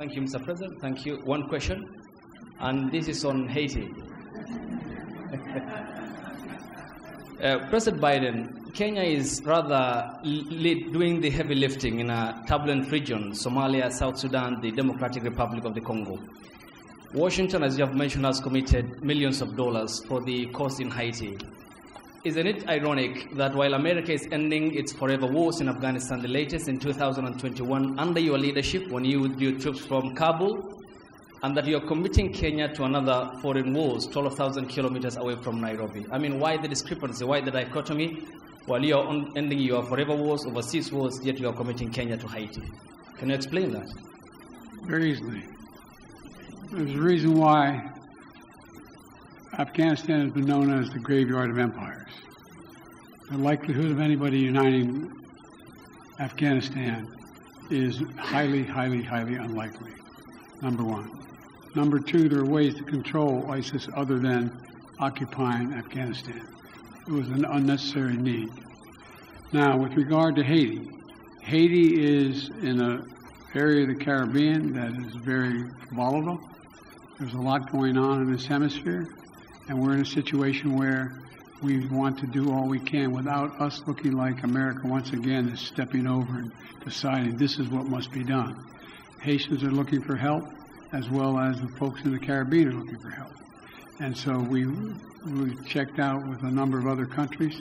Thank you, Mr. President. Thank you. One question, and this is on Haiti. President Biden, Kenya is rather doing the heavy lifting in a turbulent region, Somalia, South Sudan, the Democratic Republic of the Congo. Washington, as you have mentioned, has committed millions of dollars for the cause in Haiti. Isn't it ironic that while America is ending its forever wars in Afghanistan, the latest in 2021, under your leadership, when you withdrew troops from Kabul, and that you're committing Kenya to another foreign wars 12,000 kilometers away from Nairobi? I mean, why the discrepancy, why the dichotomy? While you're ending your forever wars, overseas wars, yet you're committing Kenya to Haiti. Can you explain that? Very easily. There's a reason why Afghanistan has been known as the graveyard of empires. The likelihood of anybody uniting Afghanistan is highly, highly, highly unlikely, number one. Number two, there are ways to control ISIS other than occupying Afghanistan. It was an unnecessary need. Now, with regard to Haiti, Haiti is in an area of the Caribbean that is very volatile. There's a lot going on in this hemisphere, and we're in a situation where we want to do all we can without us looking like America once again is stepping over and deciding this is what must be done. Haitians are looking for help, as well as the folks in the Caribbean are looking for help. And so we checked out with a number of other countries.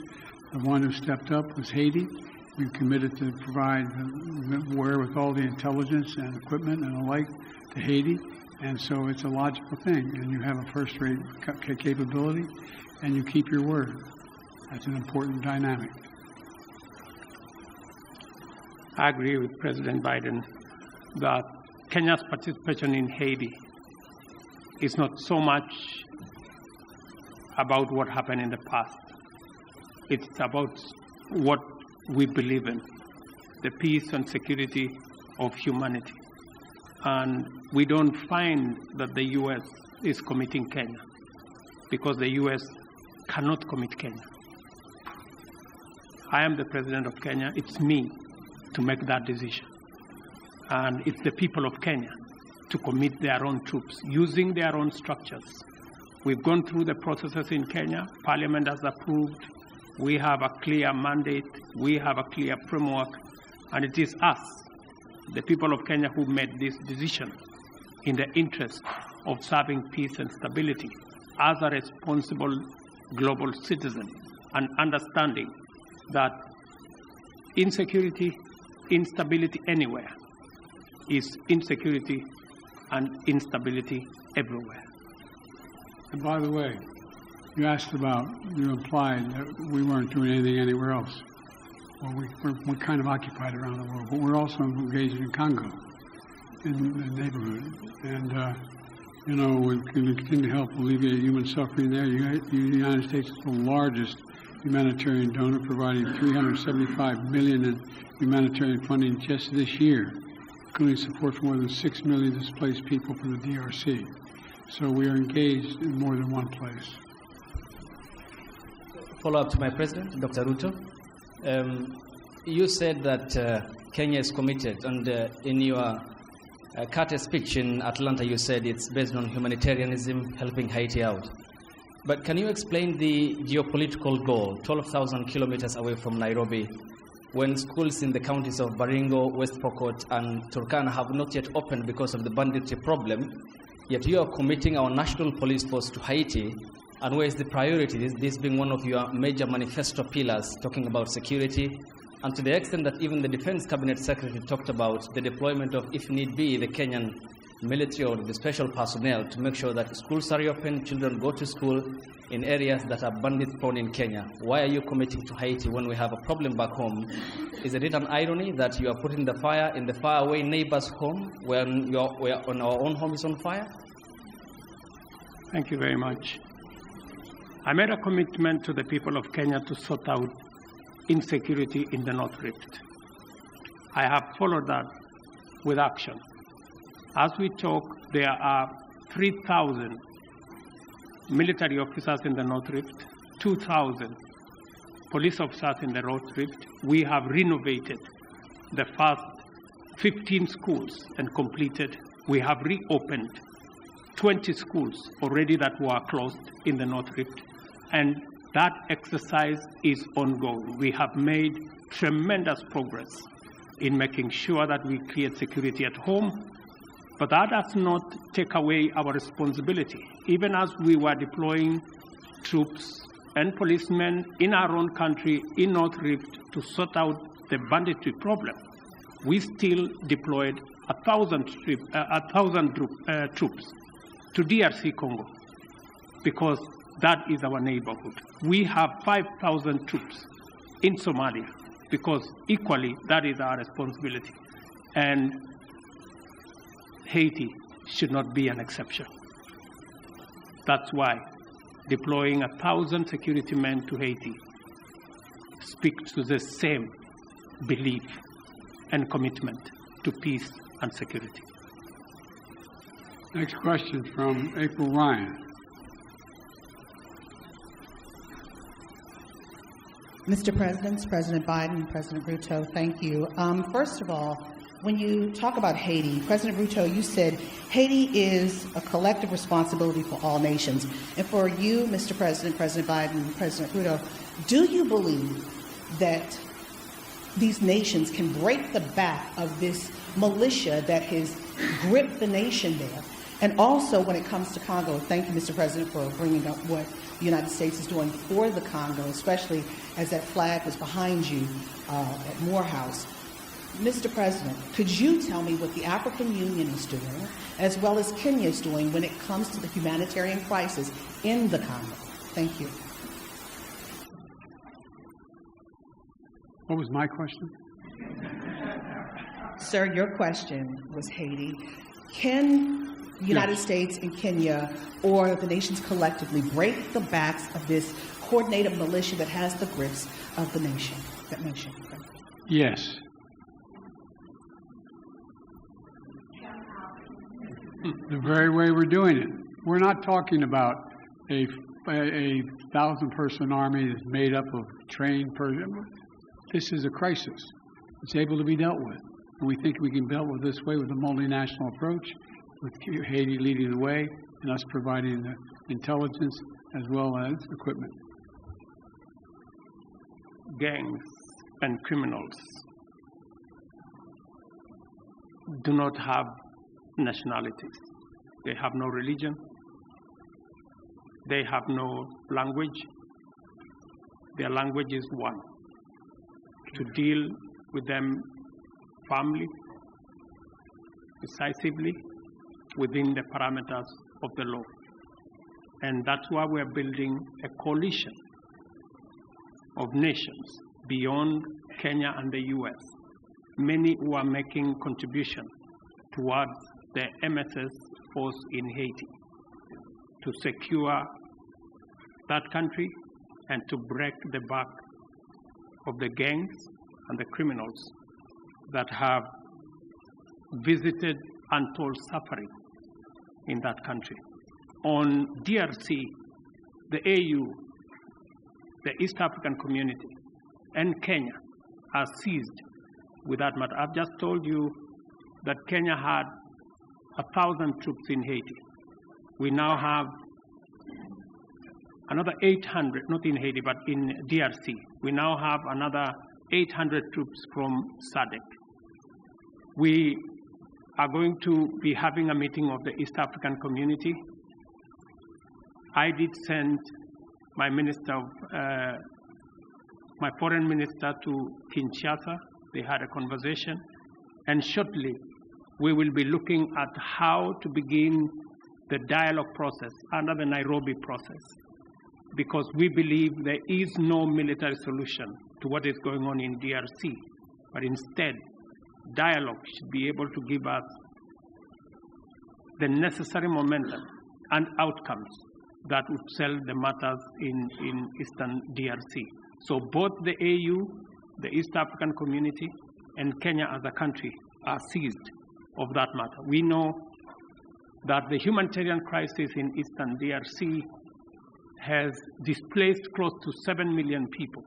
The one who stepped up was Haiti. We committed to provide the wherewithal, the intelligence and equipment and the like to Haiti. And so it's a logical thing. And you have a first-rate capability, and you keep your word. That's an important dynamic. I agree with President Biden that Kenya's participation in Haiti is not so much about what happened in the past. It's about what we believe in, the peace and security of humanity. And we don't find that the U.S. is committing Kenya because the U.S. cannot commit Kenya. I am the president of Kenya. It's me to make that decision. And it's the people of Kenya to commit their own troops using their own structures. We've gone through the processes in Kenya. Parliament has approved. We have a clear mandate. We have a clear framework. And it is us, the people of Kenya, who made this decision in the interest of serving peace and stability as a responsible global citizen, and understanding that insecurity, instability anywhere is insecurity and instability everywhere. And by the way, you asked about, you implied that we weren't doing anything anywhere else. Well, we're kind of occupied around the world, but we're also engaged in Congo, in the neighborhood. And, we can continue to help alleviate human suffering there. The United States is the largest humanitarian donor, providing $375 million in humanitarian funding just this year, including support for more than 6 million displaced people from the DRC. So we are engaged in more than one place. Follow up to my president, Dr. Ruto. You said that Kenya is committed, and in your Carter speech in Atlanta, you said it's based on humanitarianism, helping Haiti out. But can you explain the geopolitical goal, 12,000 kilometers away from Nairobi, when schools in the counties of Baringo, West Pokot, and Turkana have not yet opened because of the banditry problem, yet you are committing our national police force to Haiti? And where is the priority? This being one of your major manifesto pillars, talking about security, and to the extent that even the Defense Cabinet Secretary talked about the deployment of, if need be, the Kenyan military or the special personnel to make sure that schools are reopened, children go to school in areas that are bandit-prone in Kenya. Why are you committing to Haiti when we have a problem back home? Is it an irony that you are putting the fire in the faraway neighbor's home when on our own home is on fire? Thank you very much. I made a commitment to the people of Kenya to sort out insecurity in the North Rift. I have followed that with action. As we talk, there are 3,000 military officers in the North Rift, 2,000 police officers in the North Rift. We have renovated the first 15 schools and completed We have reopened 20 schools already that were closed in the North Rift, and that exercise is ongoing. We have made tremendous progress in making sure that we create security at home, but that does not take away our responsibility. Even as we were deploying troops and policemen in our own country, in North Rift, to sort out the banditry problem, we still deployed 1,000 troops to DRC Congo, because that is our neighborhood. We have 5,000 troops in Somalia, because equally that is our responsibility. And Haiti should not be an exception. That's why deploying 1,000 security men to Haiti speaks to the same belief and commitment to peace and security. Next question from April Ryan. Mr. President, President Biden, President Ruto, thank you. First of all, when you talk about Haiti, President Ruto, you said Haiti is a collective responsibility for all nations. And for you, Mr. President, President Biden, President Ruto, do you believe that these nations can break the back of this militia that has gripped the nation there? And also, when it comes to Congo, thank you, Mr. President, for bringing up what the United States is doing for the Congo, especially as that flag was behind you at Morehouse. Mr. President, could you tell me what the African Union is doing, as well as Kenya is doing, when it comes to the humanitarian crisis in the Congo? Thank you. What was my question? Sir, your question was Haiti. Can the United States and Kenya, or the nations collectively, break the backs of this coordinated militia that has the grips of the nation? That nation. Yes. The very way we're doing it. We're not talking about a 1,000-person army that's made up of trained persons. This is a crisis. It's able to be dealt with. And we think we can deal with this way with a multinational approach, with Haiti leading the way and us providing the intelligence as well as equipment. Gangs and criminals do not have nationalities. They have no religion. They have no language. Their language is one. To deal with them firmly, decisively, within the parameters of the law. And that's why we're building a coalition of nations beyond Kenya and the US, many who are making contribution towards the MSS force in Haiti to secure that country and to break the back of the gangs and the criminals that have visited untold suffering in that country. On DRC, the AU, the East African Community, and Kenya are seized with that matter. I've just told you that Kenya had 1,000 troops in Haiti. We now have another 800, not in Haiti, but in DRC. We now have another 800 troops from SADC. We are going to be having a meeting of the East African Community. I did send my my foreign minister to Kinshasa. They had a conversation, and shortly we will be looking at how to begin the dialogue process under the Nairobi process, because we believe there is no military solution to what is going on in DRC, but instead, dialogue should be able to give us the necessary momentum and outcomes that would sell the matters in Eastern DRC. So both the AU, the East African Community, and Kenya as a country are seized of that matter. We know that the humanitarian crisis in Eastern DRC has displaced close to 7 million people.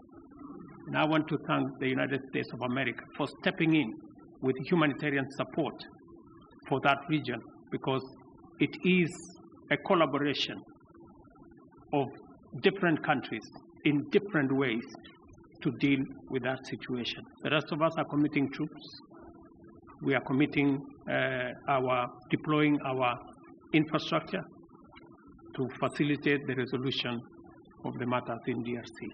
And I want to thank the United States of America for stepping in with humanitarian support for that region because it is a collaboration of different countries in different ways to deal with that situation. The rest of us are committing troops. We are committing deploying our infrastructure to facilitate the resolution of the matters in DRC.